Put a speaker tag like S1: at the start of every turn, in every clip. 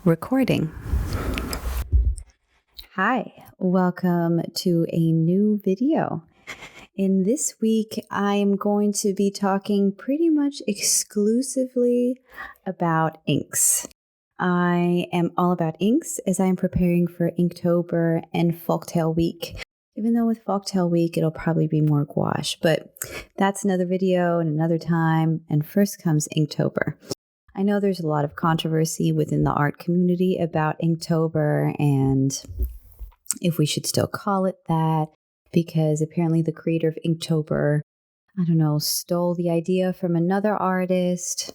S1: Recording. Hi, welcome to a new video. In this week, I'm going to be talking pretty much exclusively about inks. I am all about inks as I'm preparing for Inktober and Folktale Week. Even though with Folktale Week, it'll probably be more gouache, but that's another video and another time. And first comes Inktober. I know there's a lot of controversy within the art community about Inktober and if we should still call it that, because apparently the creator of Inktober, stole the idea from another artist.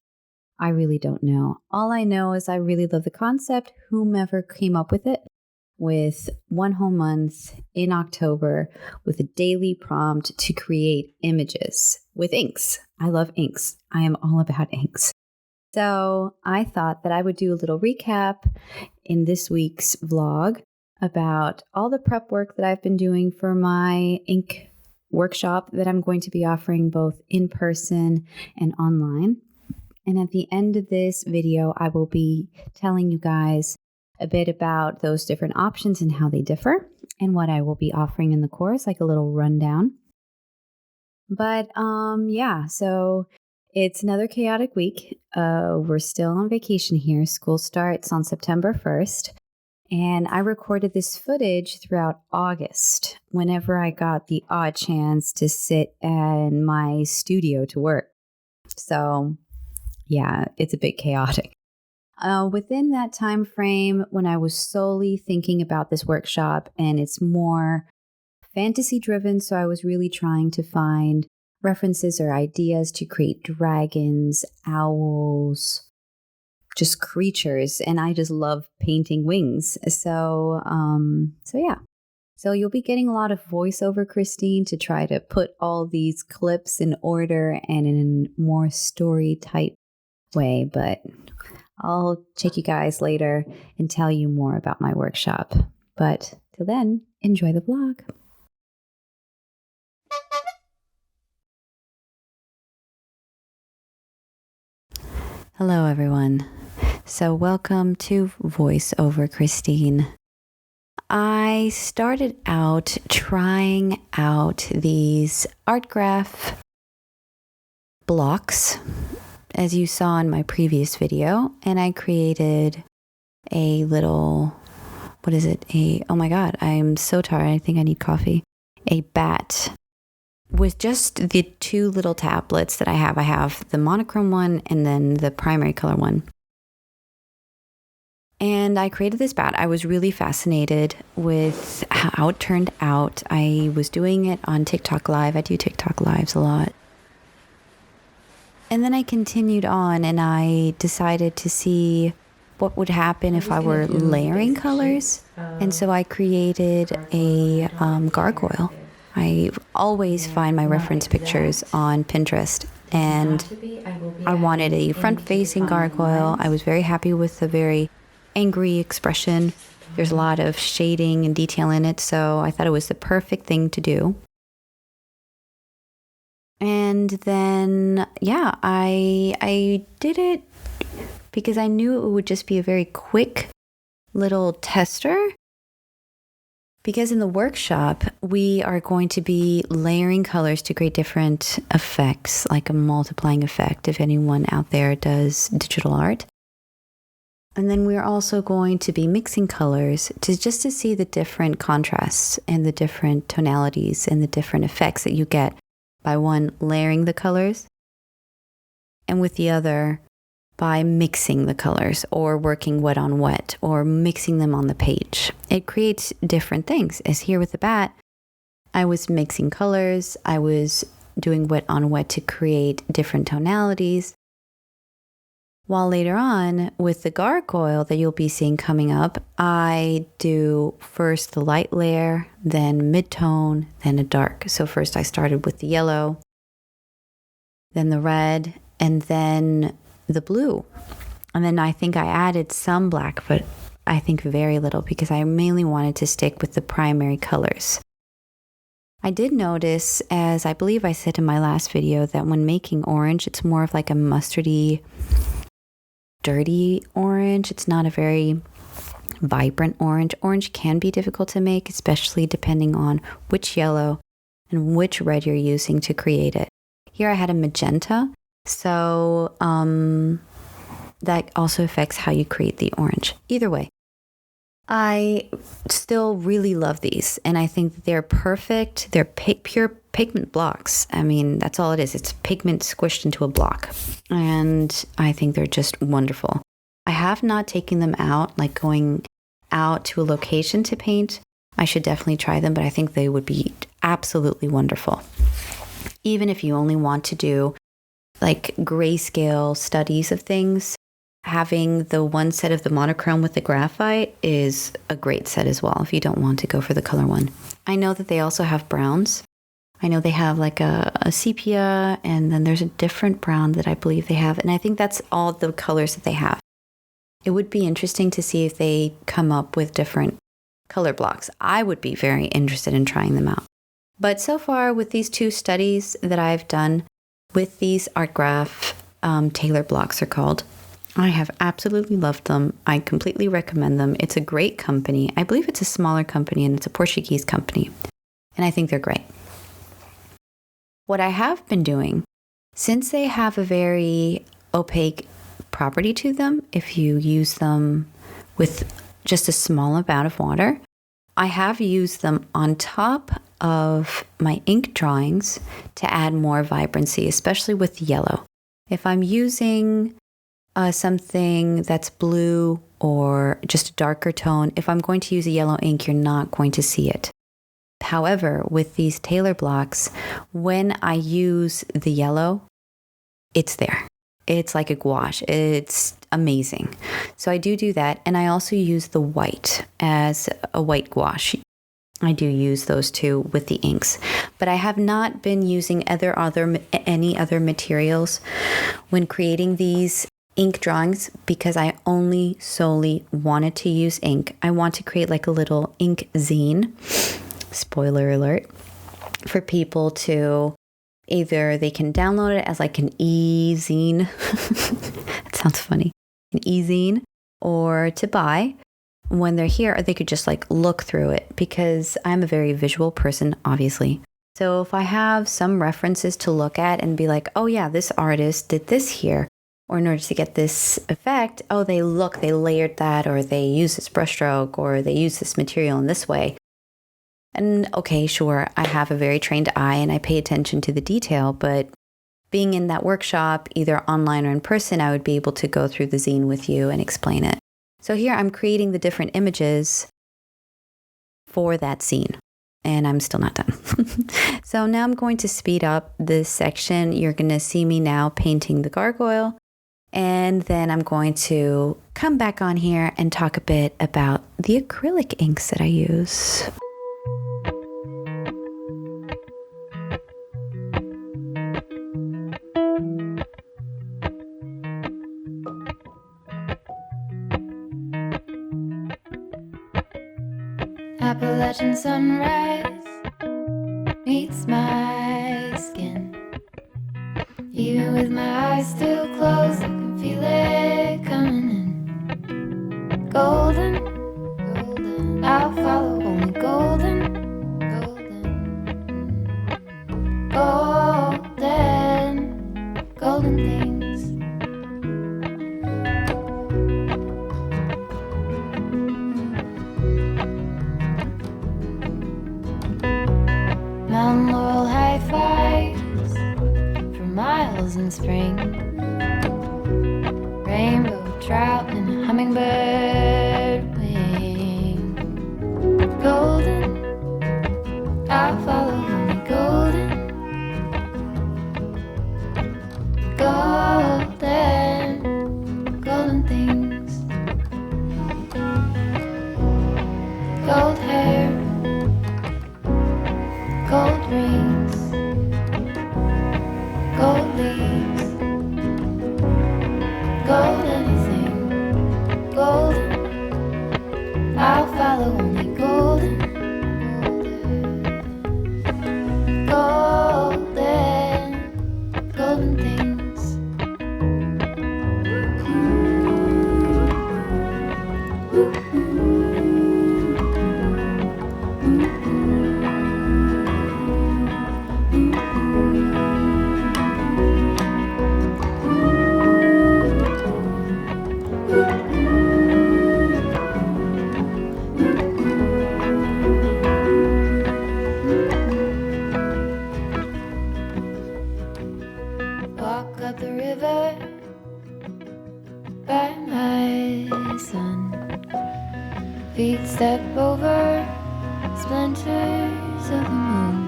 S1: I really don't know. All I know is I really love the concept, whomever came up with it, with one whole month in October with a daily prompt to create images with inks. I love inks. I am all about inks. So I thought that I would do a little recap in this week's vlog about all the prep work that I've been doing for my ink workshop that I'm going to be offering both in person and online. And at the end of this video, I will be telling you guys a bit about those different options and how they differ and what I will be offering in the course, like a little rundown. But so it's another chaotic week. We're still on vacation here. School starts on September 1st. And I recorded this footage throughout August whenever I got the odd chance to sit in my studio to work. So, yeah, it's a bit chaotic. Within that time frame, when I was solely thinking about this workshop, and it's more fantasy driven, so I was really trying to find references or ideas to create dragons, owls, just creatures, and I just love painting wings. So you'll be getting a lot of voiceover, Christine, to try to put all these clips in order and in a more story type way, but I'll check you guys later and tell you more about my workshop. But till then, enjoy the vlog. Hello, everyone. So welcome to Voiceover Christine. I started out trying out these art graph blocks, as you saw in my previous video, and I created a little, oh my God, I'm so tired. I think I need coffee. A bat with just the two little tablets that I have. I have the monochrome one and then the primary color one. And I created this bat. I was really fascinated with how it turned out. I was doing it on TikTok Live. I do TikTok Lives a lot. And then I continued on and I decided to see what would happen if I were layering colors. And so I created a gargoyle. I always find my reference pictures on Pinterest, and I wanted a front-facing gargoyle. I was very happy with the very angry expression. There's a lot of shading and detail in it, so I thought it was the perfect thing to do. And then, I did it because I knew it would just be a very quick little tester. Because in the workshop, we are going to be layering colors to create different effects, like a multiplying effect, if anyone out there does digital art. And then we're also going to be mixing colors to see the different contrasts and the different tonalities and the different effects that you get by one layering the colors and with the other by mixing the colors or working wet on wet or mixing them on the page. It creates different things. As here with the bat, I was mixing colors. I was doing wet on wet to create different tonalities. While later on with the gargoyle that you'll be seeing coming up, I do first the light layer, then mid-tone, then a dark. So first I started with the yellow, then the red, and then the blue. And then I think I added some black, but I think very little because I mainly wanted to stick with the primary colors. I did notice, as I believe I said in my last video, that when making orange, it's more of like a mustardy dirty orange. It's not a very vibrant orange. Orange can be difficult to make, especially depending on which yellow and which red you're using to create it. Here I had a magenta, so that also affects how you create the orange. Either way, I still really love these, and I think they're perfect. They're pure pigment blocks. I mean, that's all it is. It's pigment squished into a block, and I think they're just wonderful. I have not taken them out, like going out to a location to paint. I should definitely try them, but I think they would be absolutely wonderful. Even if you only want to do like grayscale studies of things, having the one set of the monochrome with the graphite is a great set as well if you don't want to go for the color one. I know that they also have browns. I know they have like a sepia, and then there's a different brown that I believe they have, and I think that's all the colors that they have. It would be interesting to see if they come up with different color blocks. I would be very interested in trying them out. But so far with these two studies that I've done with these art graph Taylor blocks are called, I have absolutely loved them. I completely recommend them. It's a great company. I believe it's a smaller company, and it's a Portuguese company. And I think they're great. What I have been doing, since they have a very opaque property to them, if you use them with just a small amount of water, I have used them on top of my ink drawings to add more vibrancy, especially with yellow. If I'm using something that's blue or just a darker tone, if I'm going to use a yellow ink, you're not going to see it. However, with these Taylor blocks, when I use the yellow, it's there. It's like a gouache. It's amazing. So I do that. And I also use the white as a white gouache. I do use those two with the inks. But I have not been using any other materials when creating these ink drawings because I only solely wanted to use ink. I want to create like a little ink zine. Spoiler alert. For people to either they can download it as like an e-zine. That sounds funny. An e-zine. Or to buy when they're here, or they could just like look through it because I'm a very visual person, obviously. So if I have some references to look at and be like, oh yeah, this artist did this here, or in order to get this effect, oh, they layered that, or they use this brushstroke, or they use this material in this way. And okay, sure, I have a very trained eye and I pay attention to the detail, but being in that workshop, either online or in person, I would be able to go through the zine with you and explain it. So here I'm creating the different images for that zine, and I'm still not done. So now I'm going to speed up this section. You're going to see me now painting the gargoyle, and then I'm going to come back on here and talk a bit about the acrylic inks that I use.
S2: Appalachian sunrise meets my skin. Even with my eyes still closed, I can feel it coming in. Golden, golden, I'll follow only golden, golden, golden, golden things. Mountain laurel high fives for miles in spring. Rainbow trout and a hummingbird wing. Golden, I'll follow only golden. Golden, golden things. Gold hair, gold rings, gold leaves, gold anything, golden, I'll follow only golden, golden. up the river by my son. Feet step over splinters of the moon.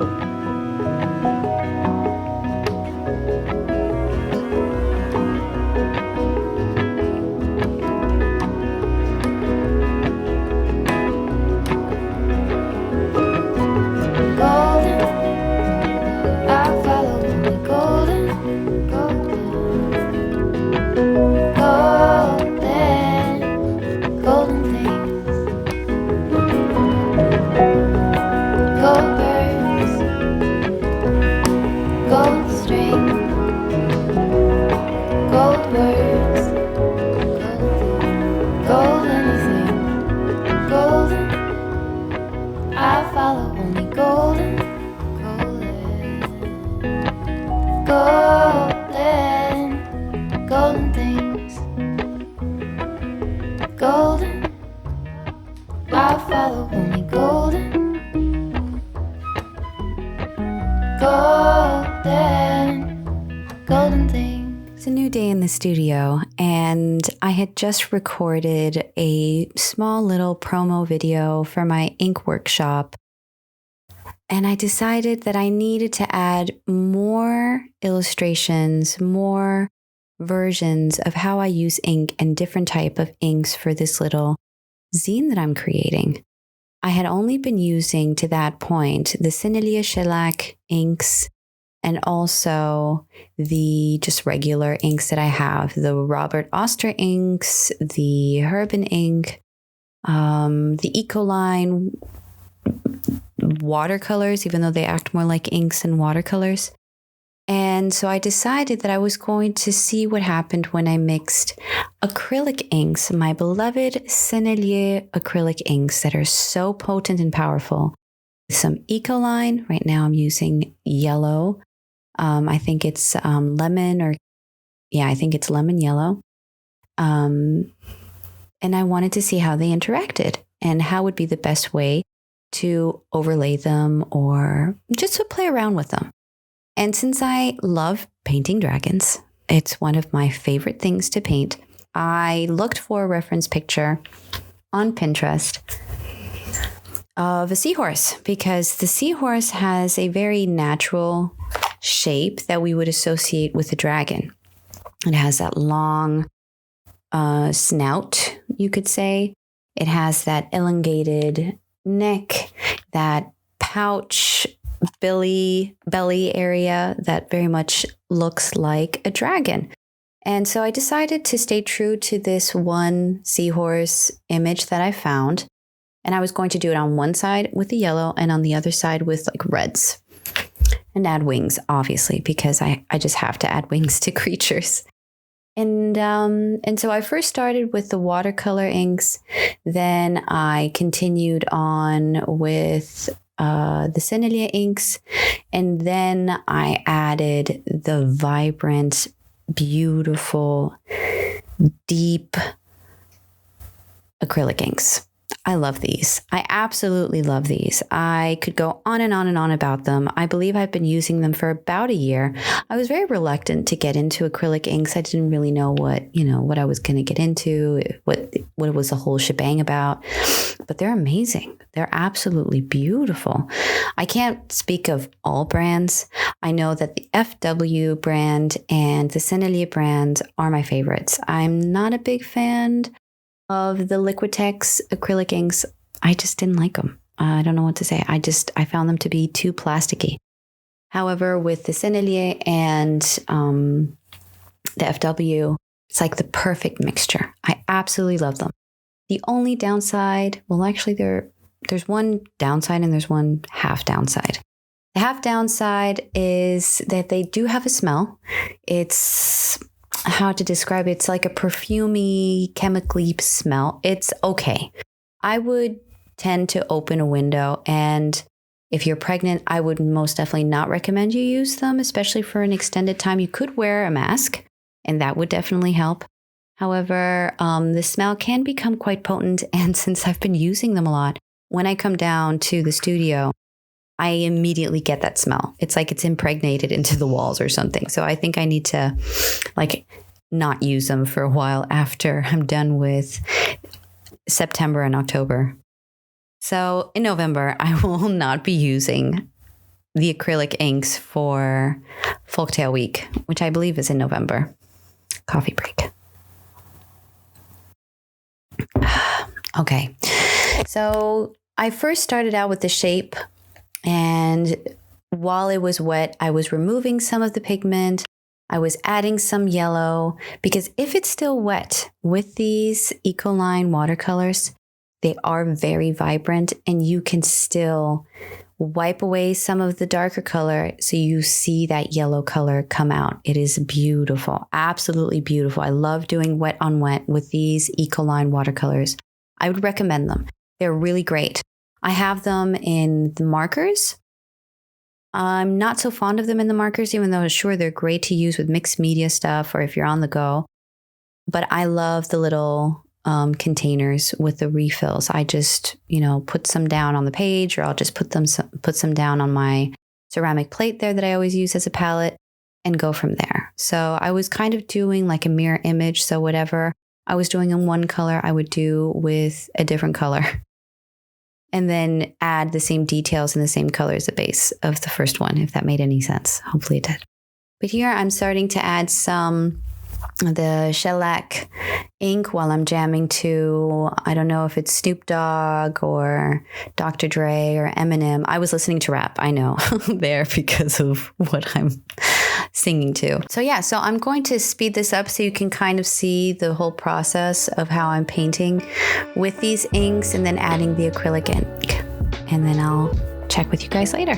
S2: Golden, I follow only golden, golden things. Gold birds, gold string, gold words, gold anything. Golden, I follow only golden, golden things. Golden, I follow only golden, golden things.
S1: It's a new day in the studio, and I had just recorded a small little promo video for my ink workshop. And I decided that I needed to add more illustrations, more versions of how I use ink and different type of inks for this little zine that I'm creating. I had only been using to that point the Sennelier shellac inks and also the just regular inks that I have, the Robert Oster inks, the Herbin ink, the Ecoline watercolors, even though they act more like inks than watercolors. And so I decided that I was going to see what happened when I mixed acrylic inks, my beloved Sennelier acrylic inks that are so potent and powerful. Some Ecoline. Right now I'm using yellow. I think it's lemon I think it's lemon yellow. And I wanted to see how they interacted and how would be the best way to overlay them or just to play around with them. And since I love painting dragons, it's one of my favorite things to paint, I looked for a reference picture on Pinterest of a seahorse because the seahorse has a very natural shape that we would associate with a dragon. It has that long snout, you could say. It has that elongated neck, that pouch belly area that very much looks like a dragon. And so I decided to stay true to this one seahorse image that I found. And I was going to do it on one side with the yellow and on the other side with like reds. And add wings, obviously, because I just have to add wings to creatures. And so I first started with the watercolor inks. Then I continued on with the Sennelier inks. And then I added the vibrant, beautiful, deep acrylic inks. I love these. I absolutely love these. I could go on and on and on about them. I believe I've been using them for about a year. I was very reluctant to get into acrylic inks. I didn't really know what I was going to get into, what was the whole shebang about. But they're amazing. They're absolutely beautiful. I can't speak of all brands. I know that the FW brand and the Sennelier brand are my favorites. I'm not a big fan of the Liquitex acrylic inks. I just didn't like them. I don't know what to say. I found them to be too plasticky. However, with the Sennelier and the FW, it's like the perfect mixture. I absolutely love them. The only downside, well, actually there's one downside and there's one half downside. The half downside is that they do have a smell. It's how to describe it. It's like a perfumey, chemically smell. It's okay. I would tend to open a window, and if you're pregnant, I would most definitely not recommend you use them, especially for an extended time. You could wear a mask, and that would definitely help. However, the smell can become quite potent, and since I've been using them a lot, when I come down to the studio, I immediately get that smell. It's like it's impregnated into the walls or something. So I think I need to like not use them for a while after I'm done with September and October. So in November, I will not be using the acrylic inks for Folktale Week, which I believe is in November. Coffee break. Okay. So I first started out with the shape, and while it was wet, I was removing some of the pigment. I was adding some yellow because if it's still wet with these Ecoline watercolors, they are very vibrant and you can still wipe away some of the darker color so you see that yellow color come out. It is beautiful, absolutely beautiful. I love doing wet on wet with these Ecoline watercolors. I would recommend them. They're really great. I have them in the markers. I'm not so fond of them in the markers, even though sure they're great to use with mixed media stuff or if you're on the go. But I love the little containers with the refills. I just, put some down on the page, or I'll just put some down on my ceramic plate there that I always use as a palette and go from there. So I was kind of doing like a mirror image. So whatever I was doing in one color, I would do with a different color. And then add the same details and the same color as the base of the first one, if that made any sense. Hopefully it did. But here I'm starting to add some of the shellac ink while I'm jamming to, I don't know if it's Snoop Dogg or Dr. Dre or Eminem. I was listening to rap, I know, there because of what I'm singing to. So I'm going to speed this up so you can kind of see the whole process of how I'm painting with these inks and then adding the acrylic ink. And then I'll check with you guys later.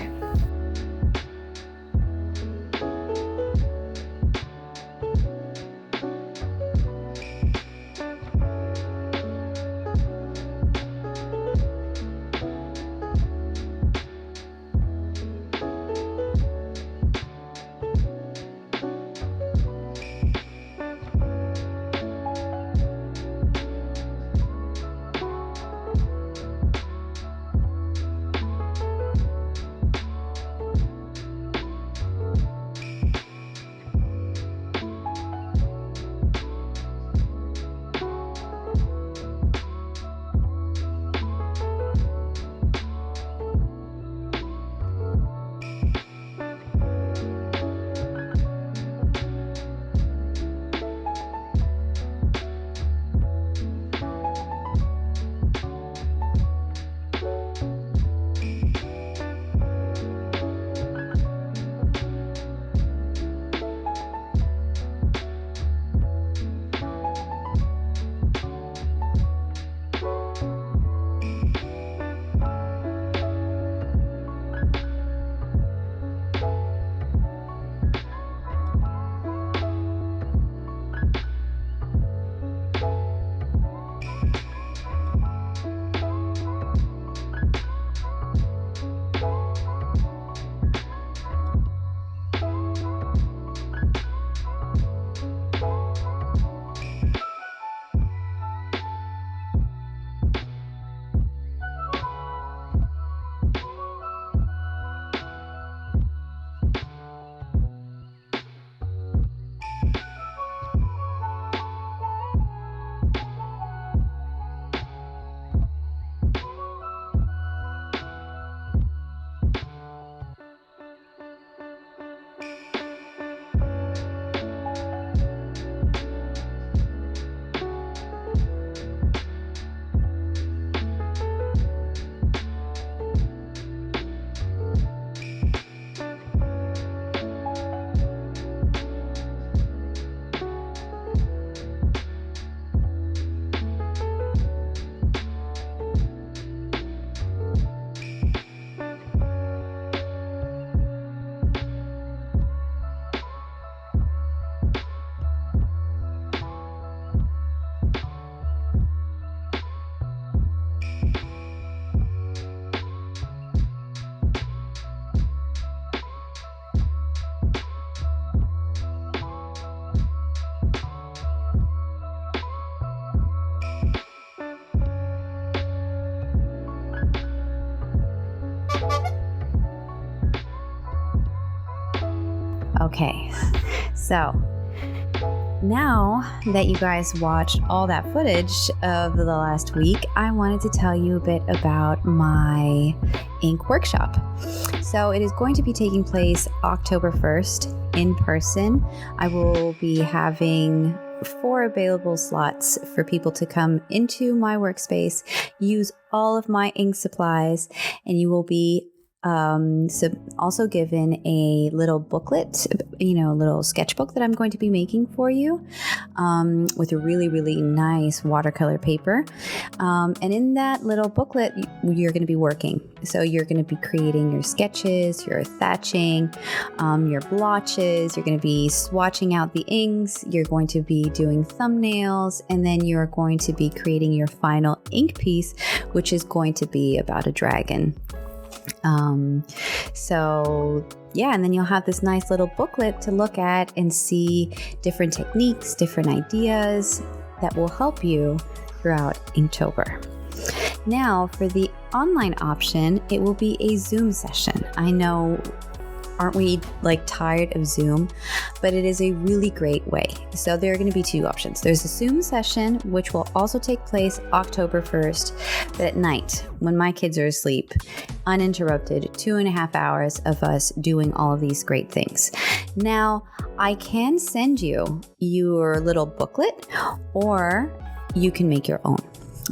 S1: Okay, so now that you guys watched all that footage of the last week, I wanted to tell you a bit about my ink workshop. So it is going to be taking place October 1st in person. I will be having 4 available slots for people to come into my workspace, use all of my ink supplies, and you will be also given a little booklet, a little sketchbook that I'm going to be making for you with a really, really nice watercolor paper. And in that little booklet, you're going to be working. So you're going to be creating your sketches, your thatching, your blotches. You're going to be swatching out the inks. You're going to be doing thumbnails, and then you're going to be creating your final ink piece, which is going to be about a dragon. And then you'll have this nice little booklet to look at and see different techniques, different ideas that will help you throughout Inktober. Now, for the online option, it will be a Zoom session. I know, aren't we tired of Zoom? But it is a really great way. So there are going to be 2 options. There's a Zoom session, which will also take place October 1st, but at night when my kids are asleep, uninterrupted, 2.5 hours of us doing all of these great things. Now, I can send you your little booklet, or you can make your own.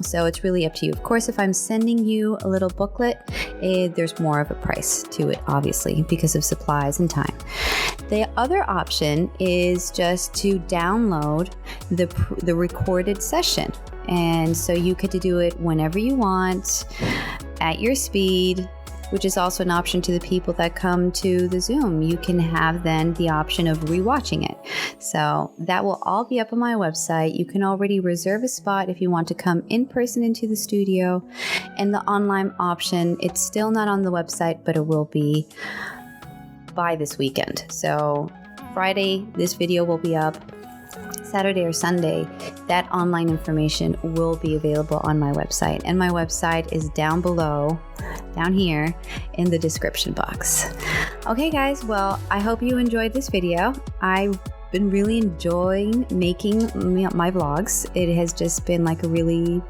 S1: So it's really up to you. Of course, if I'm sending you a little booklet, there's more of a price to it, obviously, because of supplies and time. The other option is just to download the recorded session. And so you get to do it whenever you want, at your speed, which is also an option to the people that come to the Zoom. You can have then the option of rewatching it. So that will all be up on my website. You can already reserve a spot if you want to come in person into the studio. And the online option, it's still not on the website, but it will be by this weekend. So Friday, this video will be up. Saturday or Sunday, that online information will be available on my website. And my website is down below, down here in the description box. Okay, guys, well, I hope you enjoyed this video. I've been really enjoying making my vlogs. It has just been like a really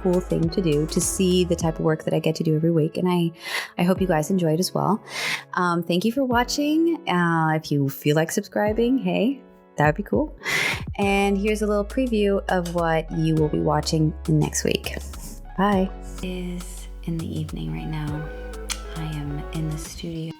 S1: cool thing to do, to see the type of work that I get to do every week. And I hope you guys enjoy it as well. Thank you for watching. If you feel like subscribing, hey, that would be cool. And here's a little preview of what you will be watching next week. Bye. It is in the evening right now. I am in the studio.